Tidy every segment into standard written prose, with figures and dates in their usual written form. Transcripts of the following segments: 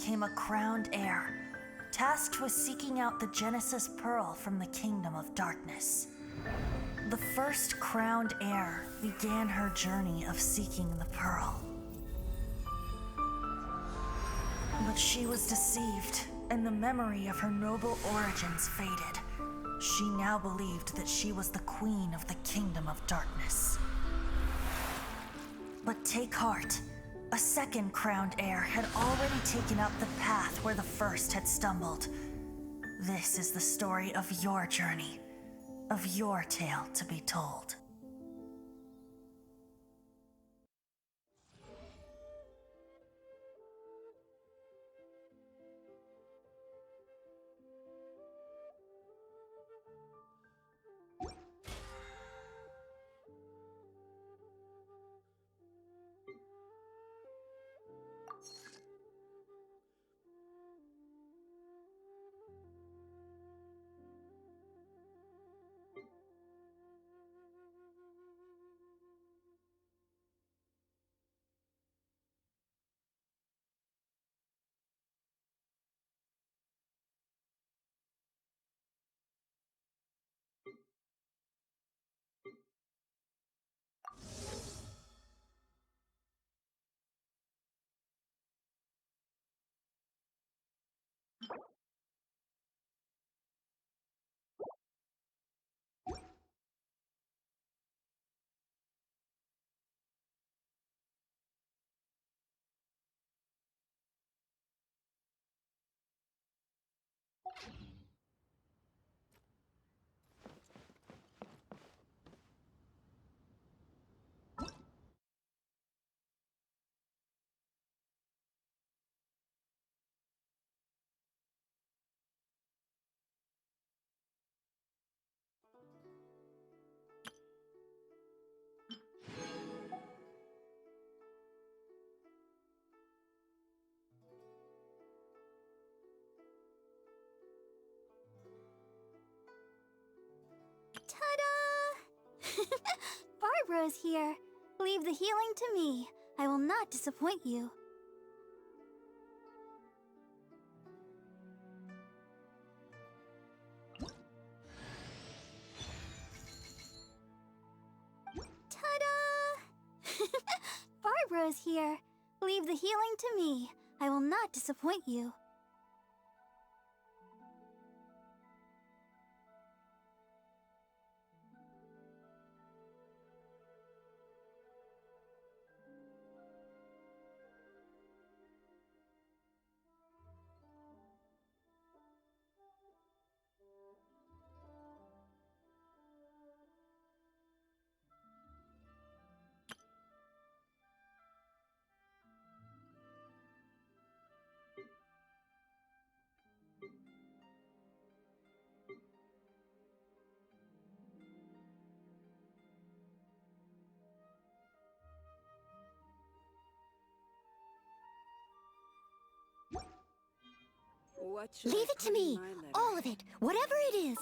became a crowned heir, tasked with seeking out the Genesis Pearl from the Kingdom of Darkness. The first crowned heir began her journey of seeking the Pearl. But she was deceived, and the memory of her noble origins faded. She now believed that she was the queen of the Kingdom of Darkness. But take heart. A second crowned heir had already taken up the path where the first had stumbled. This is the story of your journey, of your tale to be told. Ta-da! Barbara is here. Leave the healing to me. I will not disappoint you. Ta-da! Barbara is here. Leave the healing to me. I will not disappoint you. Leave it to me. All of it. Whatever it is.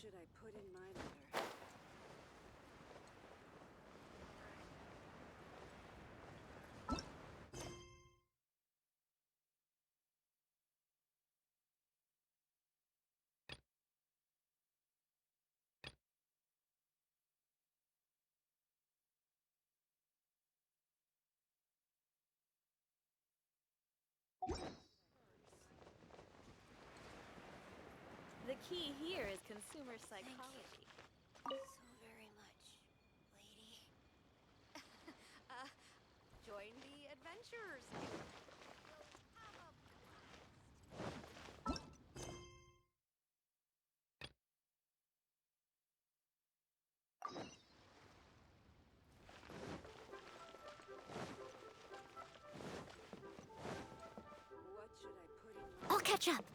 should I put in my letter? The key here is consumer psychology. So very much, lady. Join the adventurers. What should I put in my I'll catch up.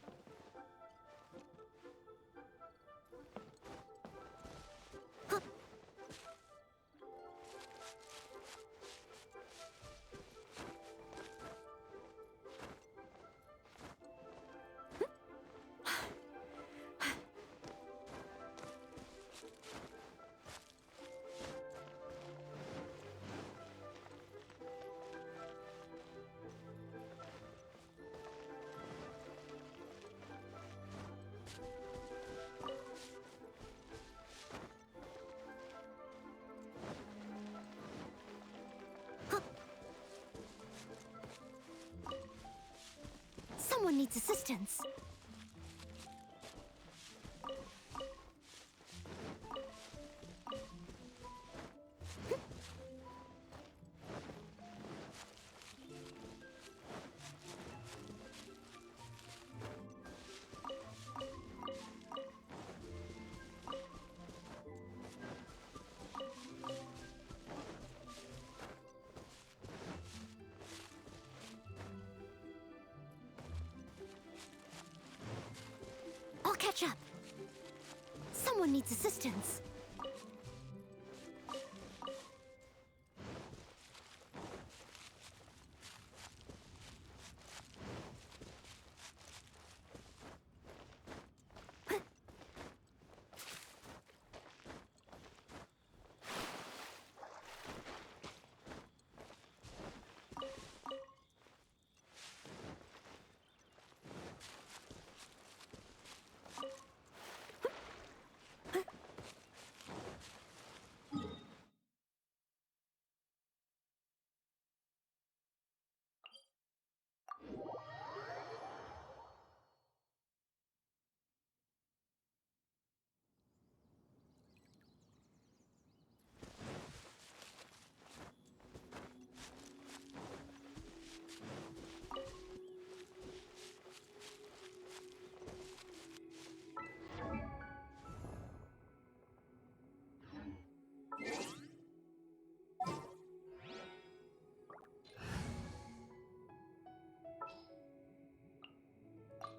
Someone needs assistance. I'll catch up. Someone needs assistance.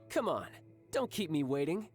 Come on, don't keep me waiting.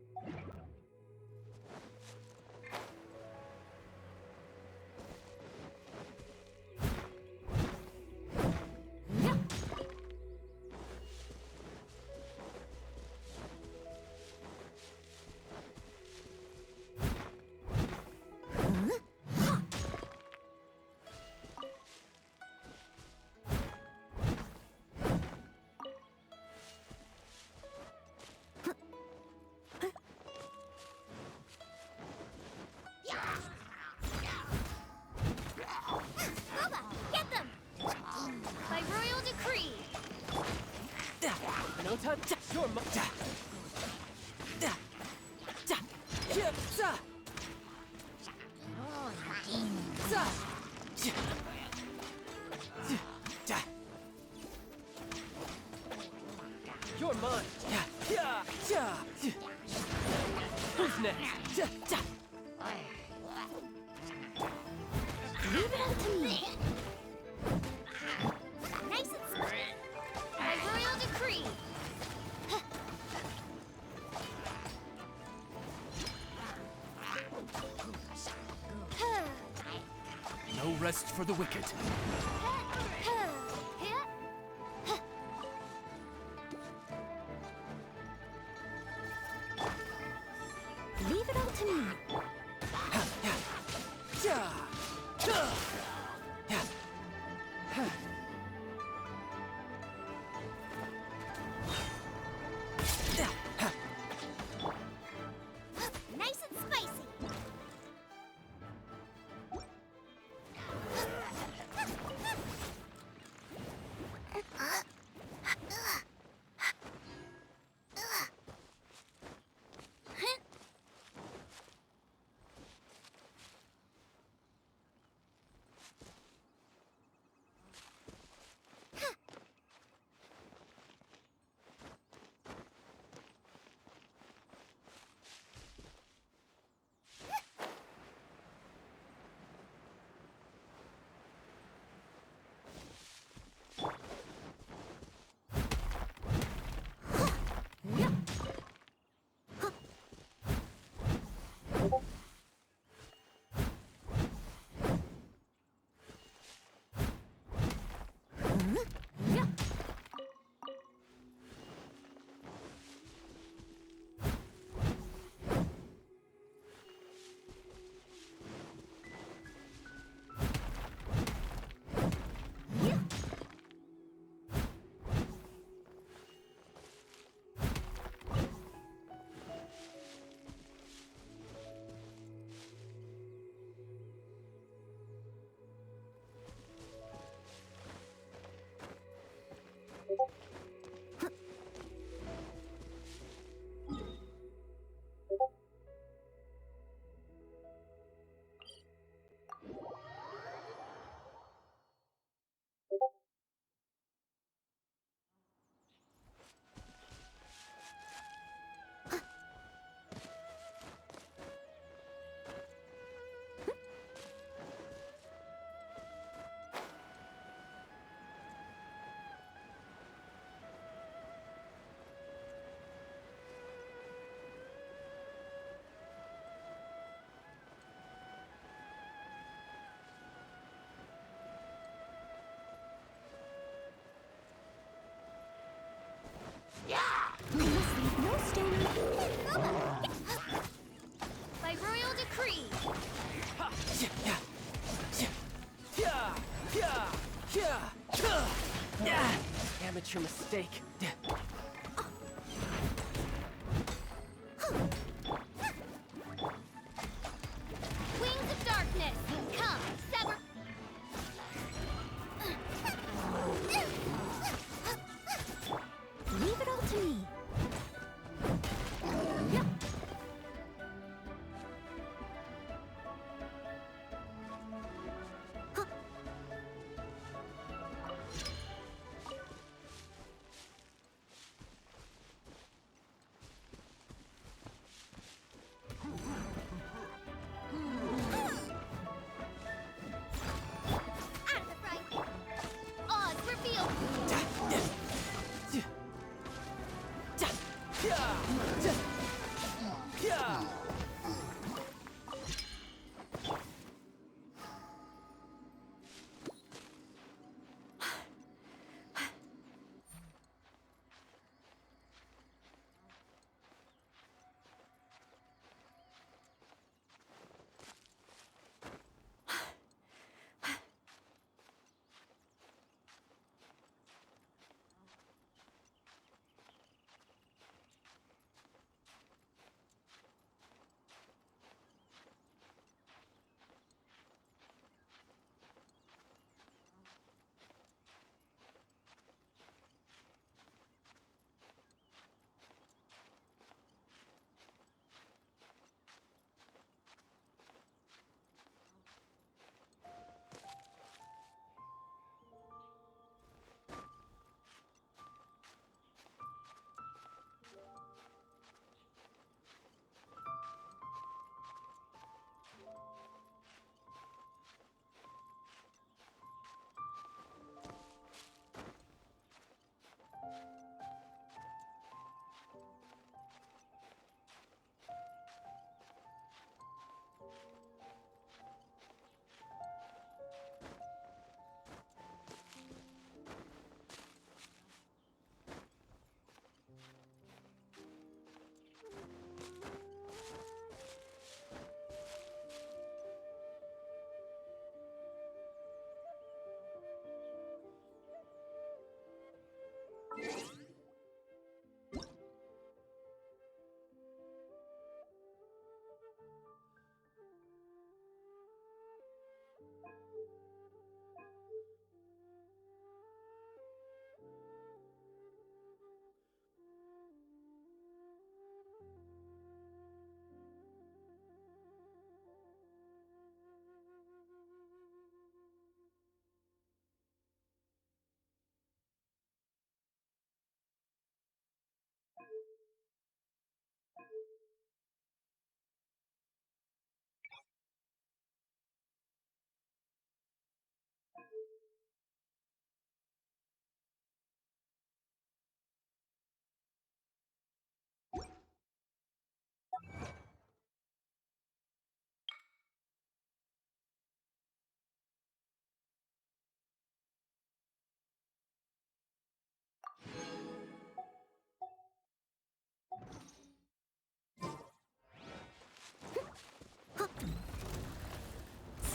Get them! By royal decree! No touch. Your You're mine. Who's next? Leave it up to me. Nice and smooth! By royal decree! No rest for the wicked. Leave it up to me. That's your mistake. Wings of darkness! Come, sever... Leave it all to me. Yep. Huh. Out of the frying. Oz revealed.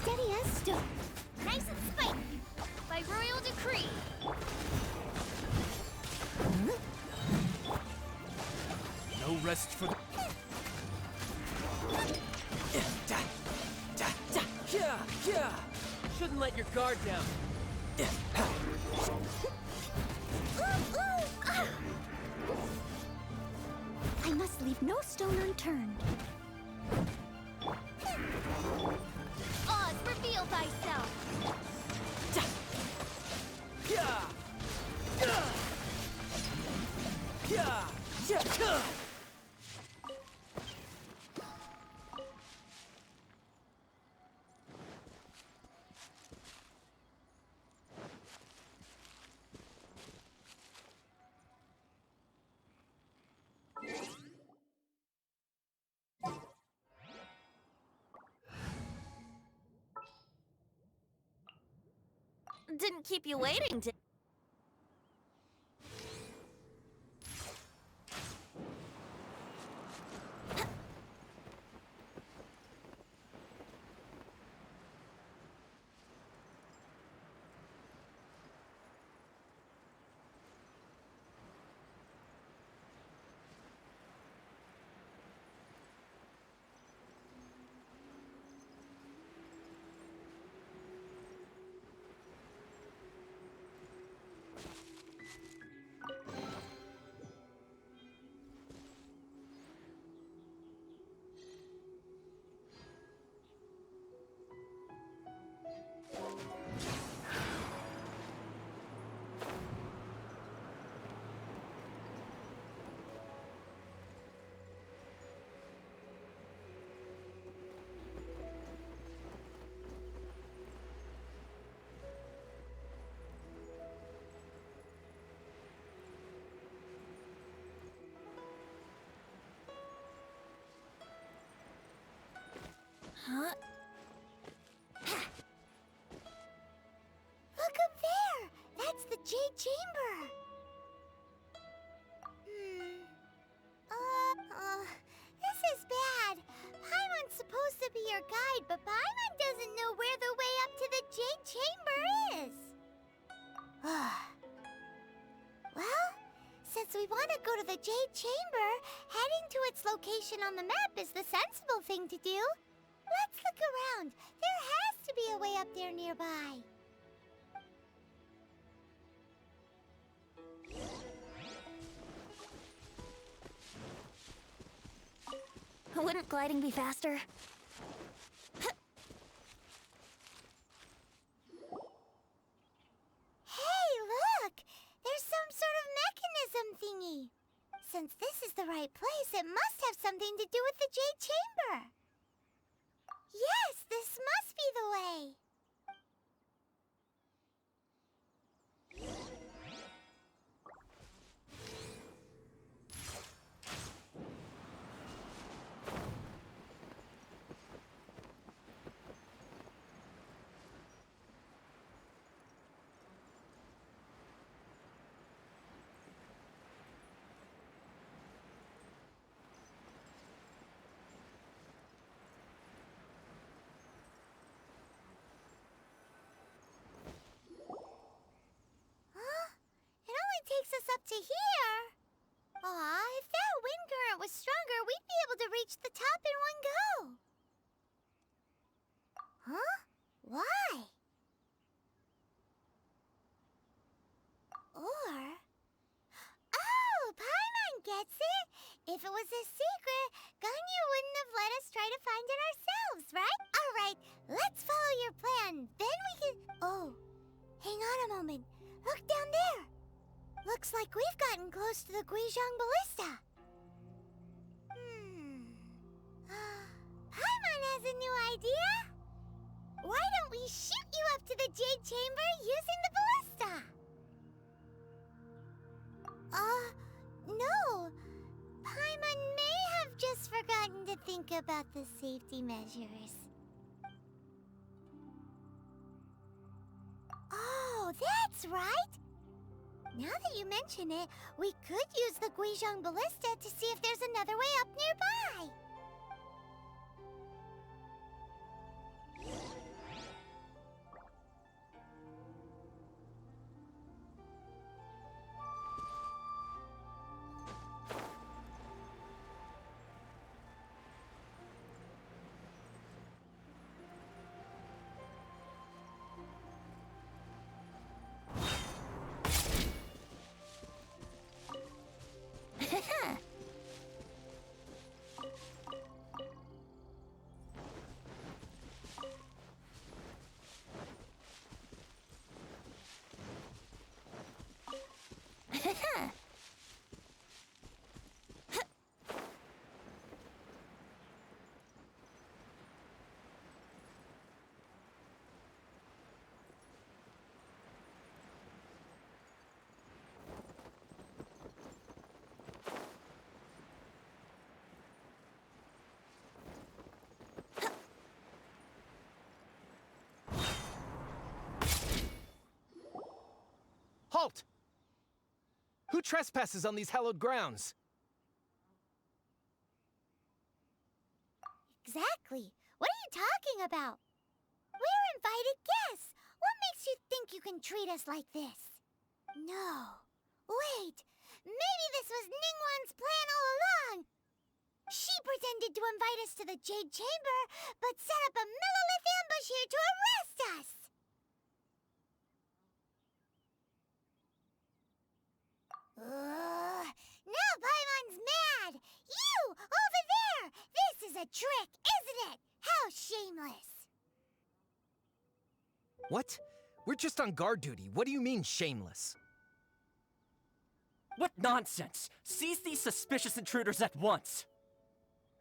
Steady as stone. Nice and spiky. By royal decree. No rest for the... Shouldn't let your guard down. I must leave no stone unturned. Oz, reveal thyself. Didn't keep you waiting, did... Huh? Look up there! That's the Jade Chamber! This is bad. Paimon's supposed to be your guide, but Paimon doesn't know where the way up to the Jade Chamber is. Well, since we want to go to the Jade Chamber, heading to its location on the map is the sensible thing to do. Let's look around. There has to be a way up there nearby. Wouldn't gliding be faster? Hey, look! There's some sort of mechanism thingy. Since this is the right place, it must have something to do with the Jade Chamber. Yes, this must be the way. Takes us up to here. Aw, if that wind current was stronger, we'd be able to reach the top in one go. Huh? Why? Or... Oh, Paimon gets it. If it was a secret, Ganyu wouldn't have let us try to find it ourselves, right? All right, let's follow your plan. Then we can... Oh, hang on a moment. Look down there. Looks like we've gotten close to the Guizhong Ballista. Paimon has a new idea. Why don't we shoot you up to the Jade Chamber using the ballista? No. Paimon may have just forgotten to think about the safety measures. Oh, that's right. Now that you mention it, we could use the Guizhong Ballista to see if there's another way up nearby. Halt! Who trespasses on these hallowed grounds? Exactly. What are you talking about? We're invited guests. What makes you think you can treat us like this? No. Wait. Maybe this was Ningguang's plan all along. She pretended to invite us to the Jade Chamber, but set up a millilith ambush here to arrest us. Now Paimon's mad! You! Over there! This is a trick, isn't it? How shameless! What? We're just on guard duty. What do you mean, shameless? What nonsense! Seize these suspicious intruders at once!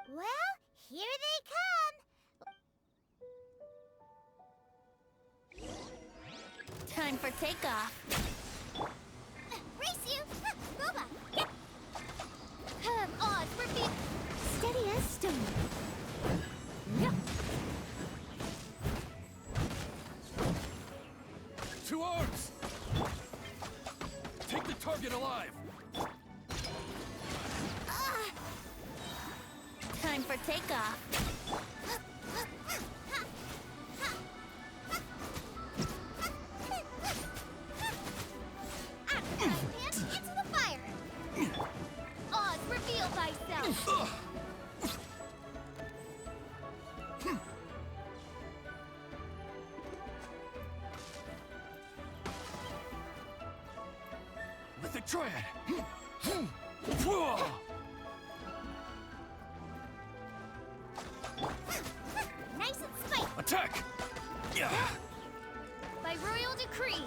Well, here they come! Time for takeoff. Race you! Boba! Get! Oz, repeat! Steady as stone. Yep. time for takeoff. Pants into the fire! Oz, reveal thyself! Mythic Triad! Nice and spiky! Attack! Yeah. By royal decree!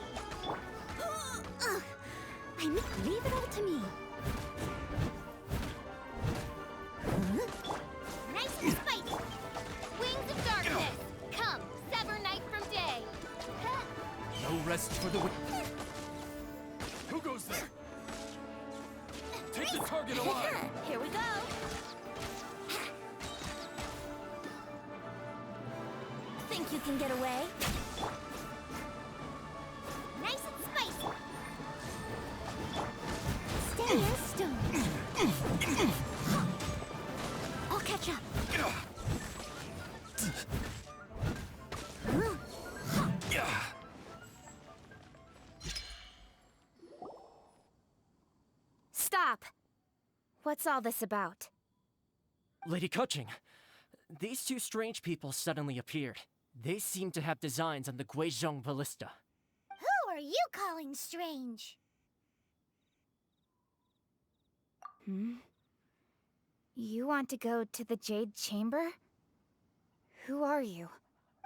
Leave it all to me. Nice and spiky! Wings of darkness! Come, sever night from day! No rest for the Who goes there? Take the target alive! Here we go! Think you can get away? Nice and spicy! Steady as stone. I'll catch up. Stop! What's all this about? Lady Kuching, these two strange people suddenly appeared. They seem to have designs on the Guizhong Ballista. Who are you calling strange? You want to go to the Jade Chamber? Who are you?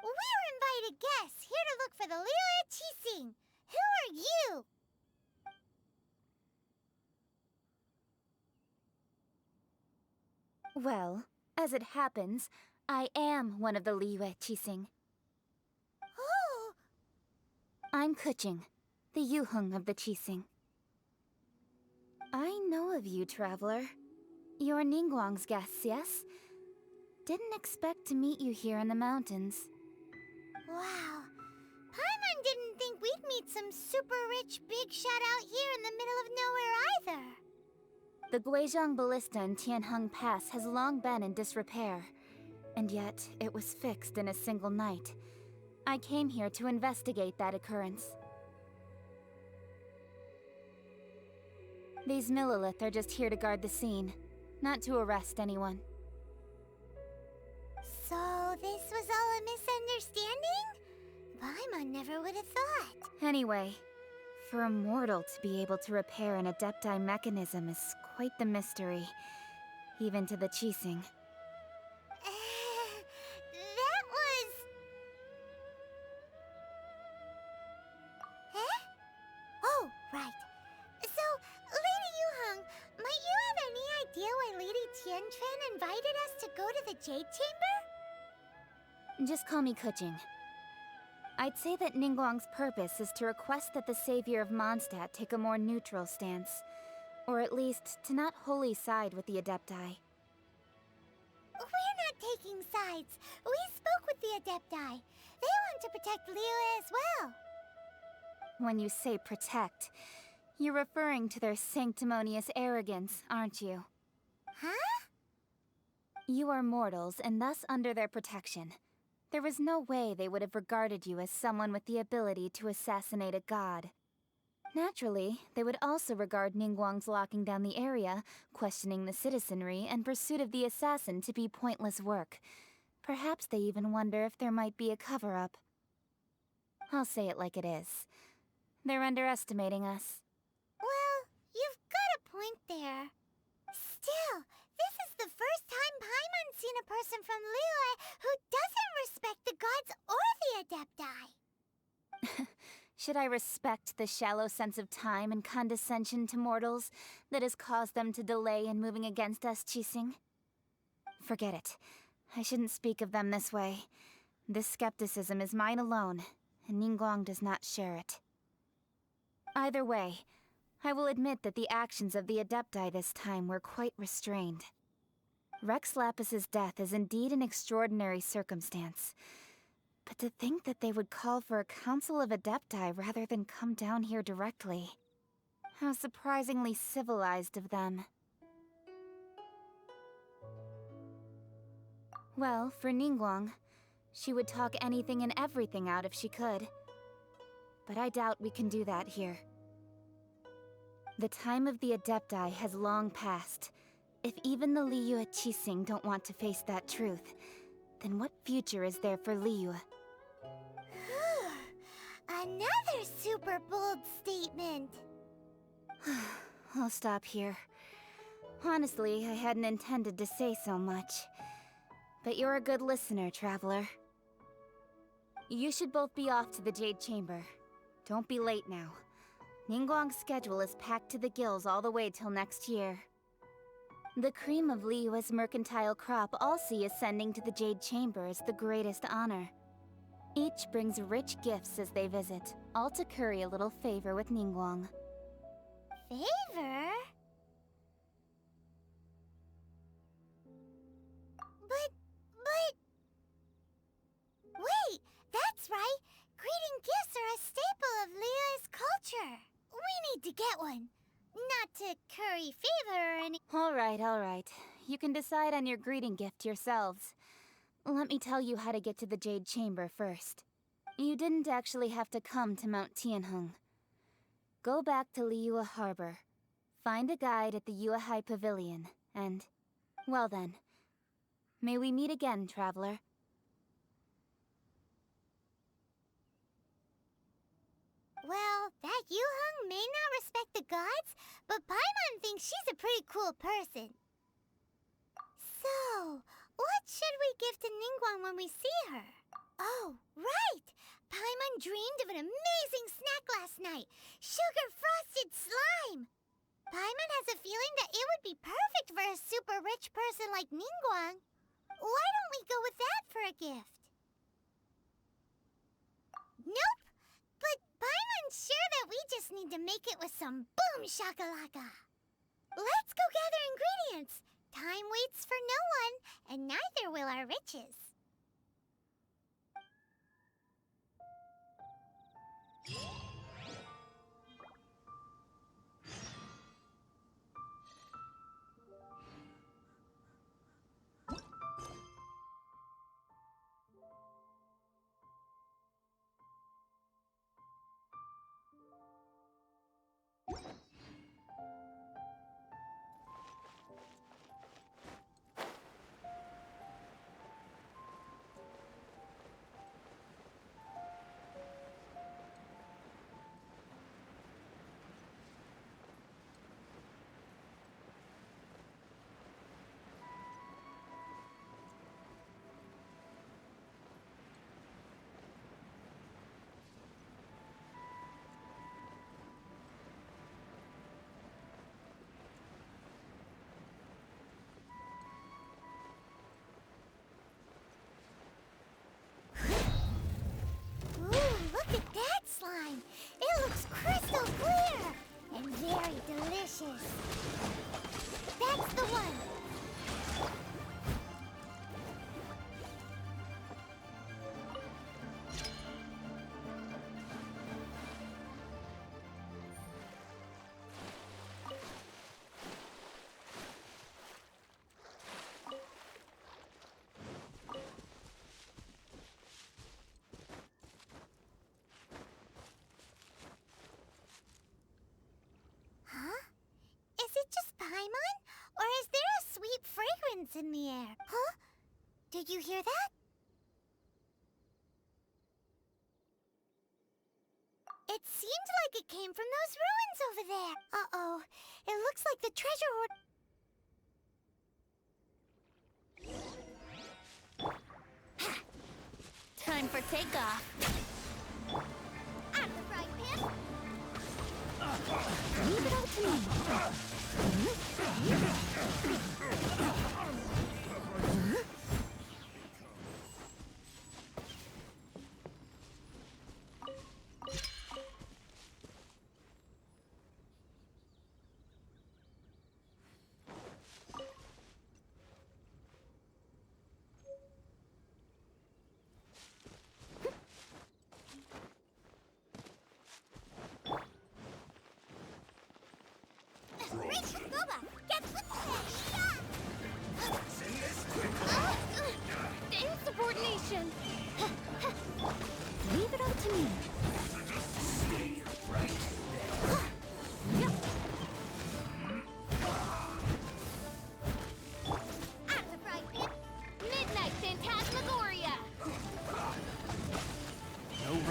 We're invited guests here to look for the Liyue Qixing. Who are you? Well, as it happens, I am one of the Liyue Qixing. Oh, I'm Kuching, the Yuheng of the Qixing. I know of you, traveler. You're Ningguang's guests, yes? Didn't expect to meet you here in the mountains. wow. Paimon didn't think we'd meet some super rich big shot out here in the middle of nowhere either. The Guizhong Ballista in Tianheng Pass has long been in disrepair, and yet it was fixed in a single night. I came here to investigate that occurrence. These Millilith are just here to guard the scene, not to arrest anyone. So this was all a misunderstanding? Paimon never would have thought. Anyway, for a mortal to be able to repair an Adepti mechanism is quite the mystery, even to the Qixing. That was... Huh? Oh, right. So, Lady Yuheng, might you have any idea why Lady Tianquan invited us to go to the Jade Chamber? Just call me Kuching. I'd say that Ningguang's purpose is to request that the savior of Mondstadt take a more neutral stance, or at least to not wholly side with the Adepti. We're not taking sides. We spoke with the Adepti. They want to protect Liyue as well. When you say protect, you're referring to their sanctimonious arrogance, aren't you? Huh? You are mortals and thus under their protection. There is no way they would have regarded you as someone with the ability to assassinate a god. Naturally, they would also regard Ningguang's locking down the area, questioning the citizenry, and pursuit of the assassin to be pointless work. Perhaps they even wonder if there might be a cover-up. I'll say it like it is. They're underestimating us. Well, you've got a point there. Still, this is the first time Paimon's seen a person from Liyue who doesn't respect the gods or the Adepti. Should I respect the shallow sense of time and condescension to mortals that has caused them to delay in moving against us, Qixing? Forget it. I shouldn't speak of them this way. This skepticism is mine alone, and Ningguang does not share it. Either way, I will admit that the actions of the Adepti this time were quite restrained. Rex Lapis's death is indeed an extraordinary circumstance. But to think that they would call for a council of Adepti rather than come down here directly. How surprisingly civilized of them. Well, for Ningguang, she would talk anything and everything out if she could. But I doubt we can do that here. The time of the Adepti has long passed. If even the Liyue Qixing don't want to face that truth, then what future is there for Liyue? Another super bold statement. I'll stop here. Honestly, I hadn't intended to say so much. But you're a good listener, Traveler. You should both be off to the Jade Chamber. Don't be late now. Ningguang's schedule is packed to the gills all the way till next year. The cream of Liyue's mercantile crop all see ascending to the Jade Chamber as the greatest honor. Each brings rich gifts as they visit, all to curry a little favor with Ningguang. Favor? But... Wait, that's right! Greeting gifts are a staple of Liyue's culture. We need to get one. Not to curry favor or any... All right. You can decide on your greeting gift yourselves. Let me tell you how to get to the Jade Chamber first. You didn't actually have to come to Mount Tianheng. Go back to Liyue Harbor. Find a guide at the Yuehai Pavilion, and... well then. May we meet again, Traveler. Well, that Yuheng may not respect the gods, but Paimon thinks she's a pretty cool person. So, what should we give to Ningguang when we see her? Oh, right! Paimon dreamed of an amazing snack last night! Sugar-frosted slime! Paimon has a feeling that it would be perfect for a super rich person like Ningguang. Why don't we go with that for a gift? Nope! But Paimon's sure that we just need to make it with some boom shakalaka. Let's go gather ingredients. Time waits for no one, and neither will our riches. Look at that slime! It looks crystal clear! And very delicious! That's the one! Or is there a sweet fragrance in the air? Huh? Did you hear that? It seemed like it came from those ruins over there. Uh-oh. It looks like the treasure hoard... Time for takeoff. I'm the frying pan. Leave it all to me.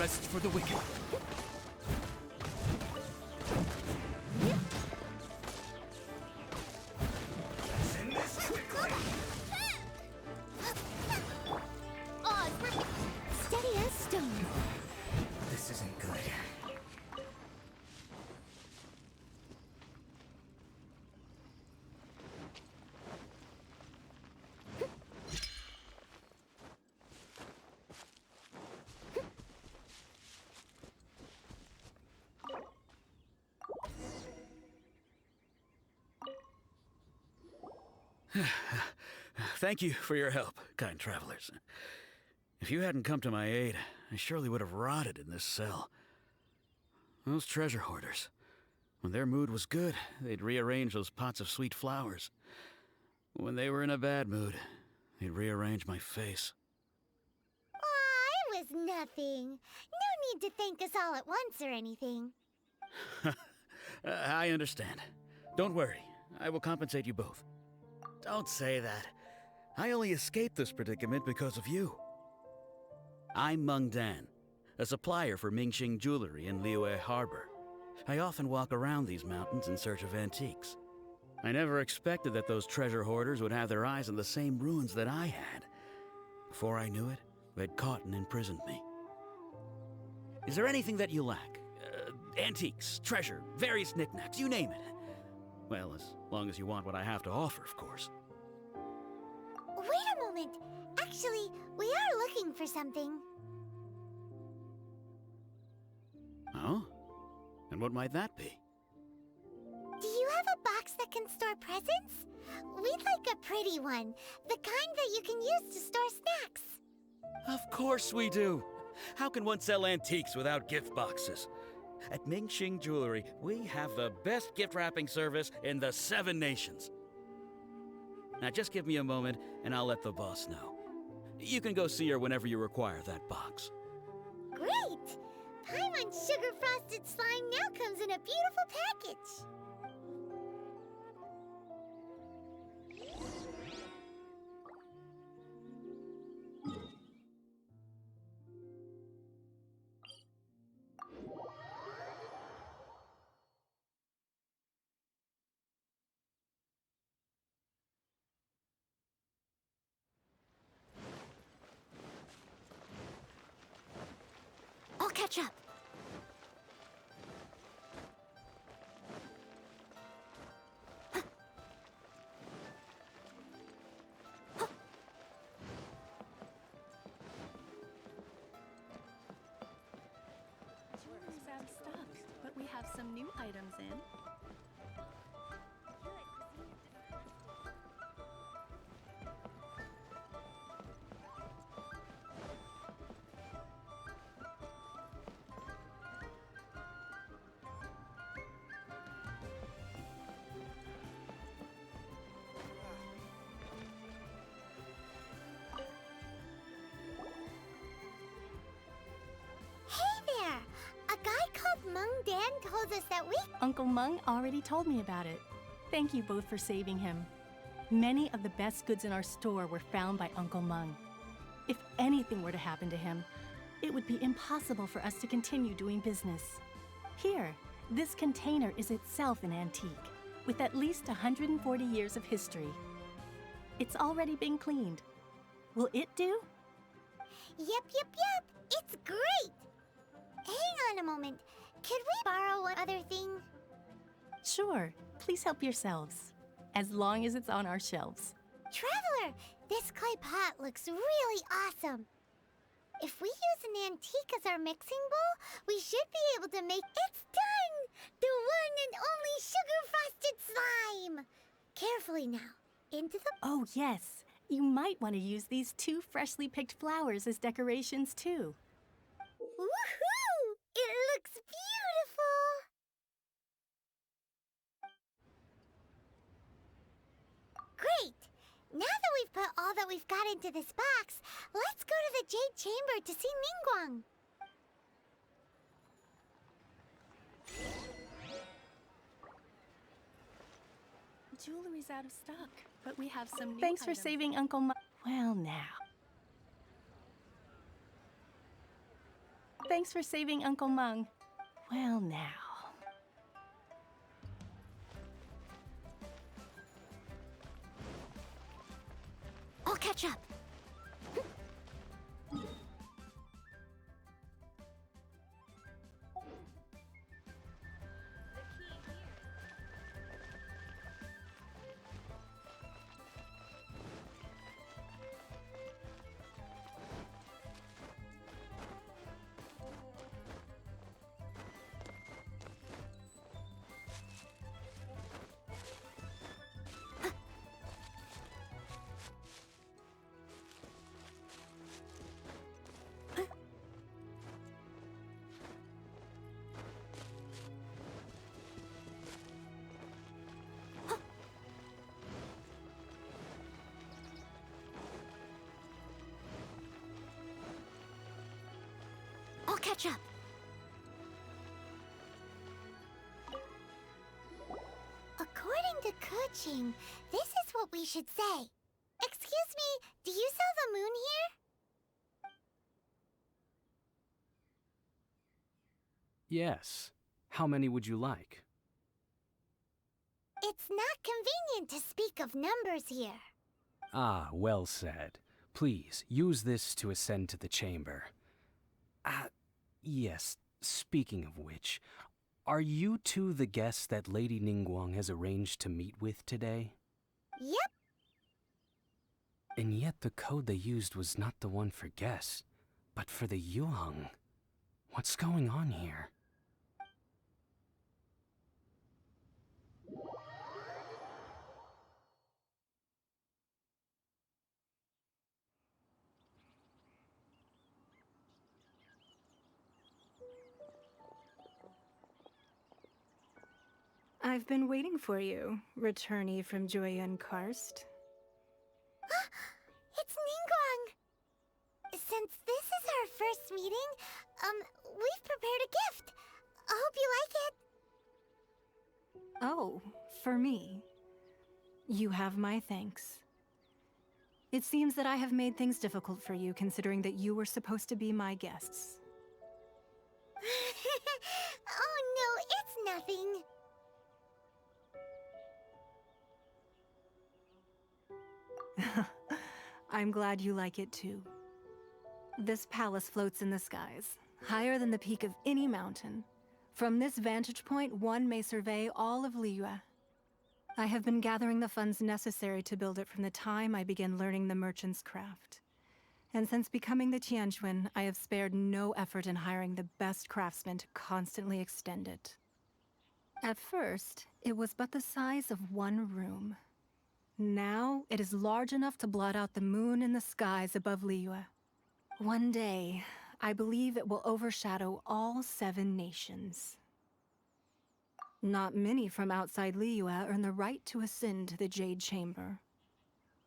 rest for the wicked. Steady as stone. This isn't good. Thank you for your help, kind travelers. If you hadn't come to my aid, I surely would have rotted in this cell. Those treasure hoarders, when their mood was good, they'd rearrange those pots of sweet flowers. When they were in a bad mood, they'd rearrange my face. Aw, it was nothing. No need to thank us all at once or anything. I understand. Don't worry, I will compensate you both. Don't say that. I only escaped this predicament because of you. I'm Meng Dan, a supplier for Mingxing jewelry in Liyue Harbor. I often walk around these mountains in search of antiques. I never expected that those treasure hoarders would have their eyes on the same ruins that I had. Before I knew it, they'd caught and imprisoned me. Is there anything that you lack? Antiques, treasure, various knickknacks, you name it. Well, as long as you want what I have to offer, of course. Wait a moment. Actually, we are looking for something. Oh? And what might that be? Do you have a box that can store presents? We'd like a pretty one. The kind that you can use to store snacks. Of course we do. How can one sell antiques without gift boxes? At Mingxing Jewelry, we have the best gift wrapping service in the 7 nations. Now just give me a moment and I'll let the boss know. You can go see her whenever you require that box. Great! Paimon sugar frosted slime now comes in a beautiful package. I'll catch up. Jewelry's out of stock, but we have some new items in. Hey there! A guy called Meng Dan told us that we... Uncle Meng already told me about it. Thank you both for saving him. Many of the best goods in our store were found by Uncle Meng. If anything were to happen to him, it would be impossible for us to continue doing business. Here, this container is itself an antique, with at least 140 years of history. It's already been cleaned. Will it do? Yep. It's great! Hang on a moment. Could we borrow one other thing? Sure, please help yourselves, as long as it's on our shelves. Traveler, this clay pot looks really awesome. If we use an antique as our mixing bowl, we should be able to make... It's done! The one and only sugar-frosted slime! Carefully now. Into the... Oh yes, you might want to use these 2 freshly picked flowers as decorations too. Woohoo! It looks beautiful! Great! Now that we've put all that we've got into this box, let's go to the Jade Chamber to see Ningguang. Jewelry's out of stock, but we have some new Thanks for items. saving Uncle Meng. Well now. Thanks for saving Uncle Mung. Well, now. I'll catch up. I'll catch up. According to Kuching, this is what we should say. Excuse me, do you sell the moon here? Yes. How many would you like? It's not convenient to speak of numbers here. Ah, well said. Please, use this to ascend to the chamber. Yes, speaking of which, are you two the guests that Lady Ningguang has arranged to meet with today? Yep. And yet the code they used was not the one for guests, but for the Yuheng. What's going on here? I've been waiting for you, returnee from Joyun Karst. It's Ningguang! Since this is our first meeting, we've prepared a gift. I hope you like it. Oh, for me. You have my thanks. It seems that I have made things difficult for you, considering that you were supposed to be my guests. Oh no, it's nothing. I'm glad you like it too. This palace floats in the skies, higher than the peak of any mountain. From this vantage point, one may survey all of Liyue. I have been gathering the funds necessary to build it from the time I began learning the merchant's craft. And since becoming the Tianquan, I have spared no effort in hiring the best craftsmen to constantly extend it. At first, it was but the size of one room. Now, it is large enough to blot out the moon in the skies above Liyue. One day, I believe it will overshadow all 7 nations. Not many from outside Liyue earn the right to ascend to the Jade Chamber.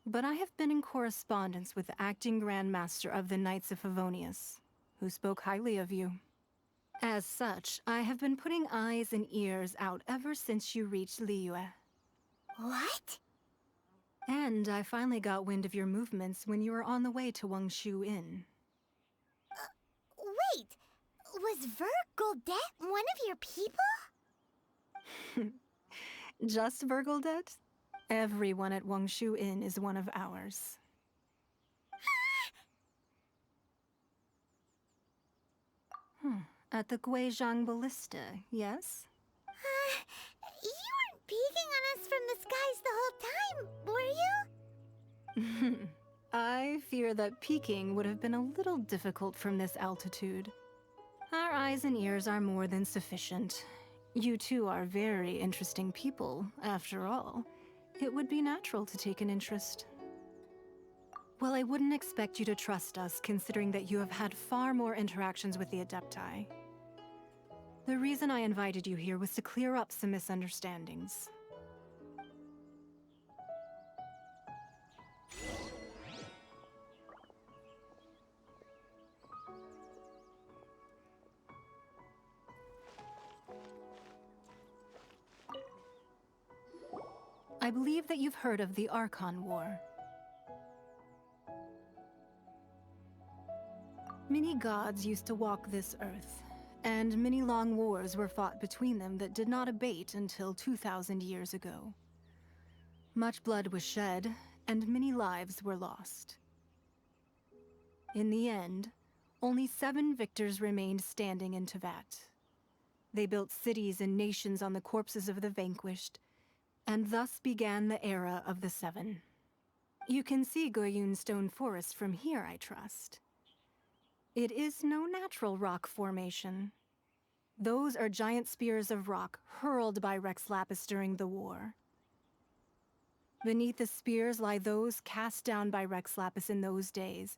But I have been in correspondence with the acting Grand Master of the Knights of Favonius, who spoke highly of you. As such, I have been putting eyes and ears out ever since you reached Liyue. What? And I finally got wind of your movements when you were on the way to Wangshu Inn. Wait! Was Vergoldet one of your people? Just Vergoldet? Everyone at Wangshu Inn is one of ours. At the Guizhang Ballista, yes? You weren't peeking on us from the skies the whole time, were you? I fear that peeking would have been a little difficult from this altitude. Our eyes and ears are more than sufficient. You two are very interesting people, after all. It would be natural to take an interest. Well, I wouldn't expect you to trust us, considering that you have had far more interactions with the Adepti. The reason I invited you here was to clear up some misunderstandings. I believe that you've heard of the Archon War. Many gods used to walk this earth, and many long wars were fought between them that did not abate until 2,000 years ago. Much blood was shed, and many lives were lost. In the end, only 7 victors remained standing in Tevat. They built cities and nations on the corpses of the vanquished, and thus began the era of the 7. You can see Goyun Stone Forest from here, I trust. It is no natural rock formation. Those are giant spears of rock hurled by Rex Lapis during the war. Beneath the spears lie those cast down by Rex Lapis in those days,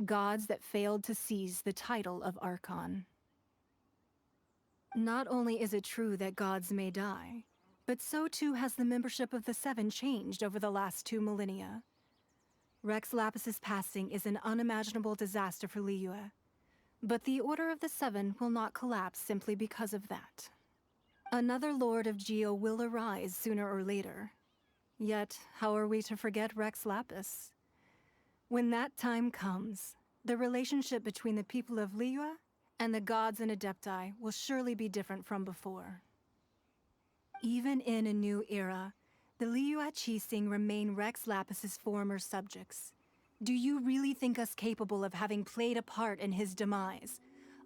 gods that failed to seize the title of Archon. Not only is it true that gods may die, but so too has the membership of the 7 changed over the last 2 millennia. Rex Lapis's passing is an unimaginable disaster for Liyue, but the Order of the 7 will not collapse simply because of that. Another Lord of Geo will arise sooner or later. Yet, how are we to forget Rex Lapis? When that time comes, the relationship between the people of Liyue and the gods and Adepti will surely be different from before. Even in a new era, the Liyue Qixing remain Rex Lapis's former subjects. Do you really think us capable of having played a part in his demise?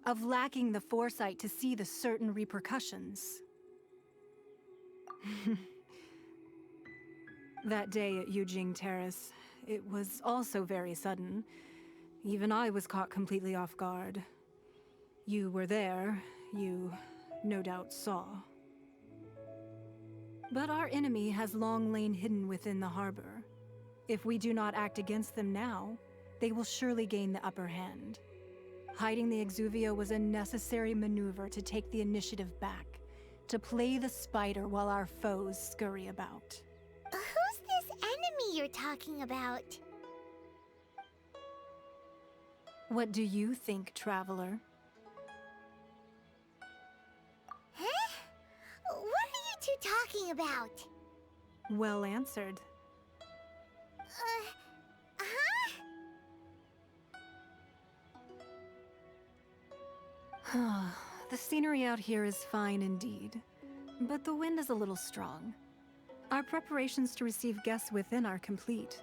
Of lacking the foresight to see the certain repercussions? That day at Yujing Terrace, it was also very sudden. Even I was caught completely off guard. You were there, you no doubt saw. But our enemy has long lain hidden within the harbor. If we do not act against them now, they will surely gain the upper hand. Hiding the Exuvia was a necessary maneuver to take the initiative back, to play the spider while our foes scurry about. Who's this enemy you're talking about? What do you think, traveler? Huh? What are you two talking about? Well answered. Huh? The scenery out here is fine indeed, but the wind is a little strong. Our preparations to receive guests within are complete.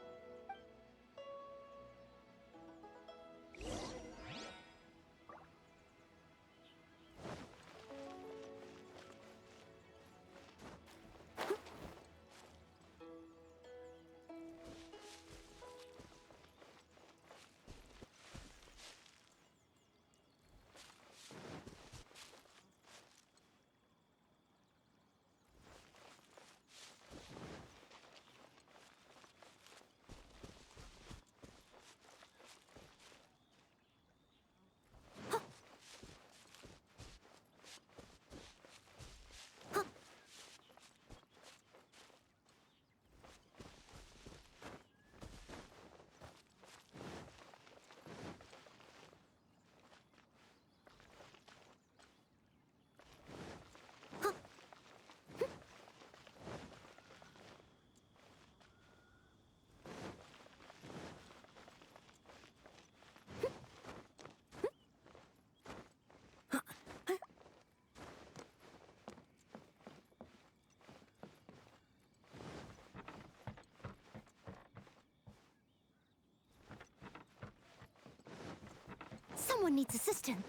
Someone needs assistance.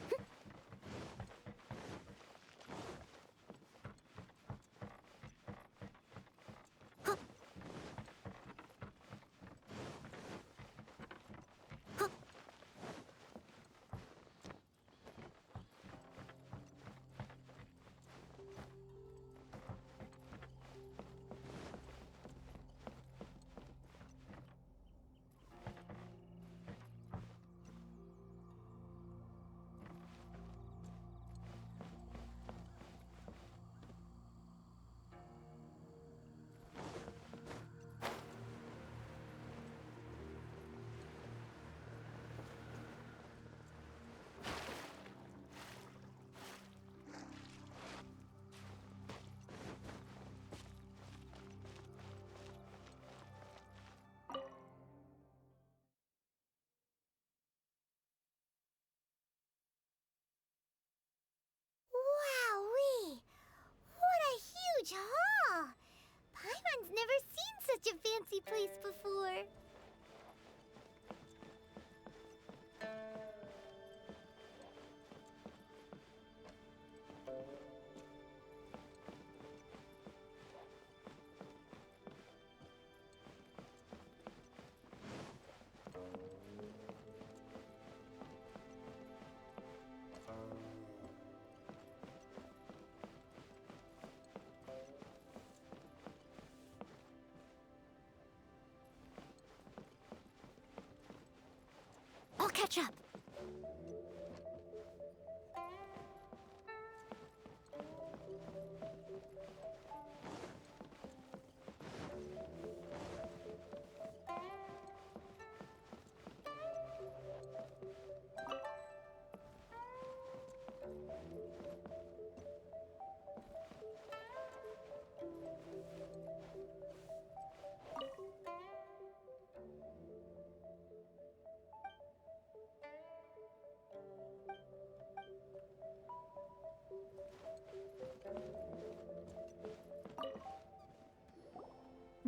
catch up.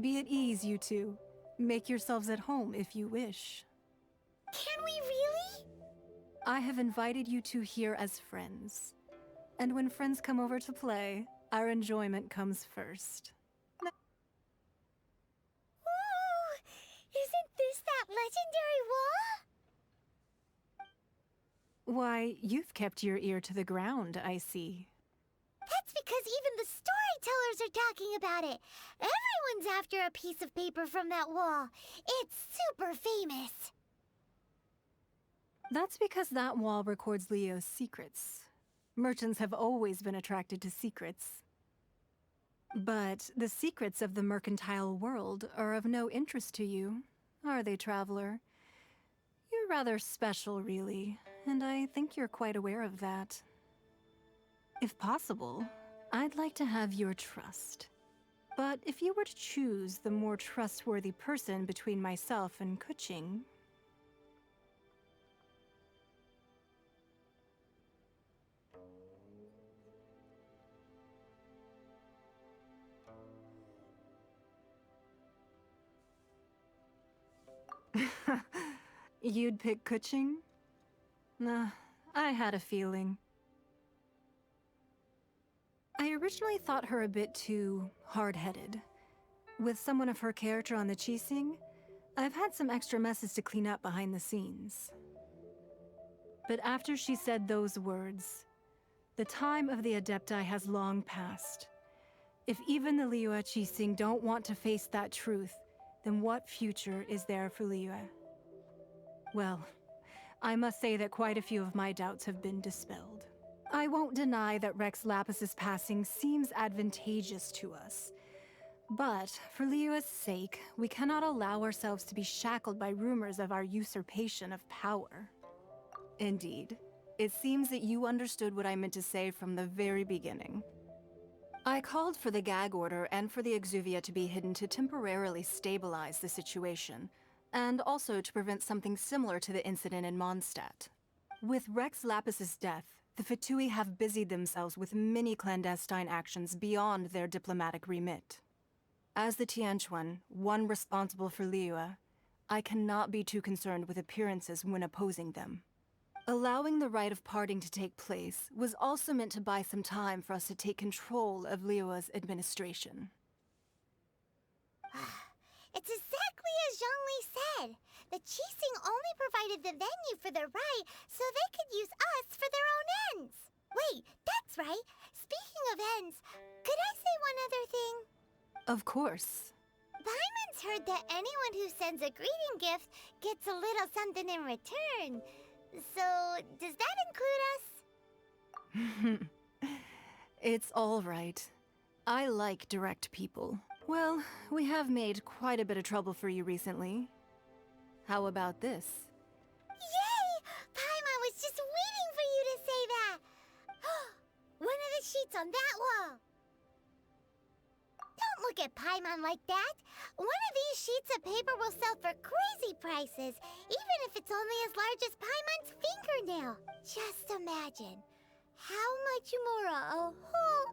Be at ease, you two. Make yourselves at home if you wish. Can we really? I have invited you two here as friends. And when friends come over to play, our enjoyment comes first. Ooh, isn't this that legendary wall? Why, you've kept your ear to the ground, I see. That's because even the storytellers are talking about it. Everyone's after a piece of paper from that wall. It's super famous. That's because that wall records Leo's secrets. Merchants have always been attracted to secrets. But the secrets of the mercantile world are of no interest to you, are they, traveler? You're rather special, really, and I think you're quite aware of that. If possible, I'd like to have your trust. But if you were to choose the more trustworthy person between myself and Kuching... You'd pick Kuching? Nah, I had a feeling. I originally thought her a bit too hard-headed. With someone of her character on the Qixing, I've had some extra messes to clean up behind the scenes. But after she said those words, the time of the Adepti has long passed. If even the Liyue Qixing don't want to face that truth, then what future is there for Liyue? Well, I must say that quite a few of my doubts have been dispelled. I won't deny that Rex Lapis's passing seems advantageous to us. But for Liyue's sake, we cannot allow ourselves to be shackled by rumors of our usurpation of power. Indeed, it seems that you understood what I meant to say from the very beginning. I called for the gag order and for the Exuvia to be hidden to temporarily stabilize the situation, and also to prevent something similar to the incident in Mondstadt. With Rex Lapis's death, the Fatui have busied themselves with many clandestine actions beyond their diplomatic remit. As the Tianquan, one responsible for Liyue, I cannot be too concerned with appearances when opposing them. Allowing the rite of parting to take place was also meant to buy some time for us to take control of Liyue's administration. It's exactly as Zhongli said. The Qixing only provided the venue for their rite so they could use us for their own ends. Wait, that's right. Speaking of ends, could I say one other thing? Of course. Paimon's heard that anyone who sends a greeting gift gets a little something in return. So, does that include us? It's all right. I like direct people. Well, we have made quite a bit of trouble for you recently. How about this? Yay! Paimon was just waiting for you to say that! One of the sheets on that wall! Don't look at Paimon like that! One of these sheets of paper will sell for crazy prices, even if it's only as large as Paimon's fingernail. Just imagine. How much more a whole...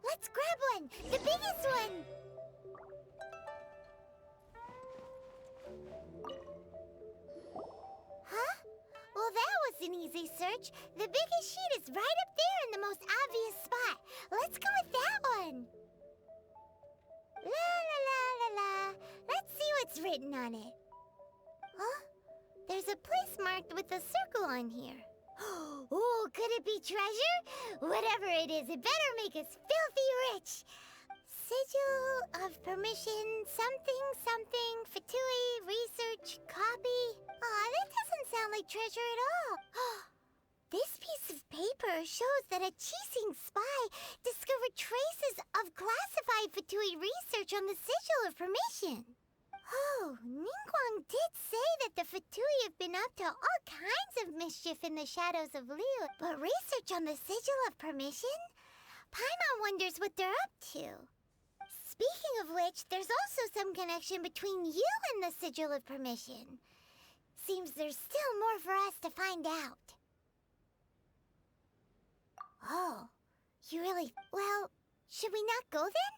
Let's grab one! The biggest one! Huh? Well, that was an easy search. The biggest sheet is right up there in the most obvious spot. Let's go with that one. La la la la la. Let's see what's written on it. Huh? There's a place marked with a circle on here. Oh, could it be treasure? Whatever it is, it better make us filthy rich. Sigil of permission, something, something, Fatui, research, copy. paper shows that a Qixing spy discovered traces of classified Fatui research on the Sigil of Permission. Oh, Ningguang did say that the Fatui have been up to all kinds of mischief in the shadows of Liu, but research on the Sigil of Permission? Paimon wonders what they're up to. Speaking of which, there's also some connection between you and the Sigil of Permission. Seems there's still more for us to find out. Oh, you really... Well, should we not go then?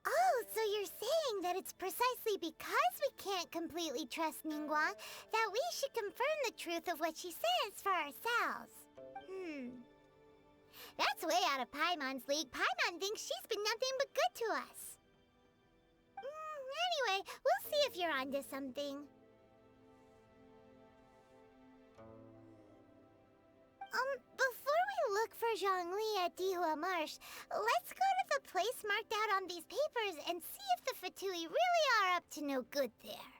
Oh, so you're saying that it's precisely because we can't completely trust Ningguang that we should confirm the truth of what she says for ourselves. That's way out of Paimon's league. Paimon thinks she's been nothing but good to us. Anyway, we'll see if you're onto something. Before we look for Zhongli at Dihua Marsh, let's go to the place marked out on these papers and see if the Fatui really are up to no good there.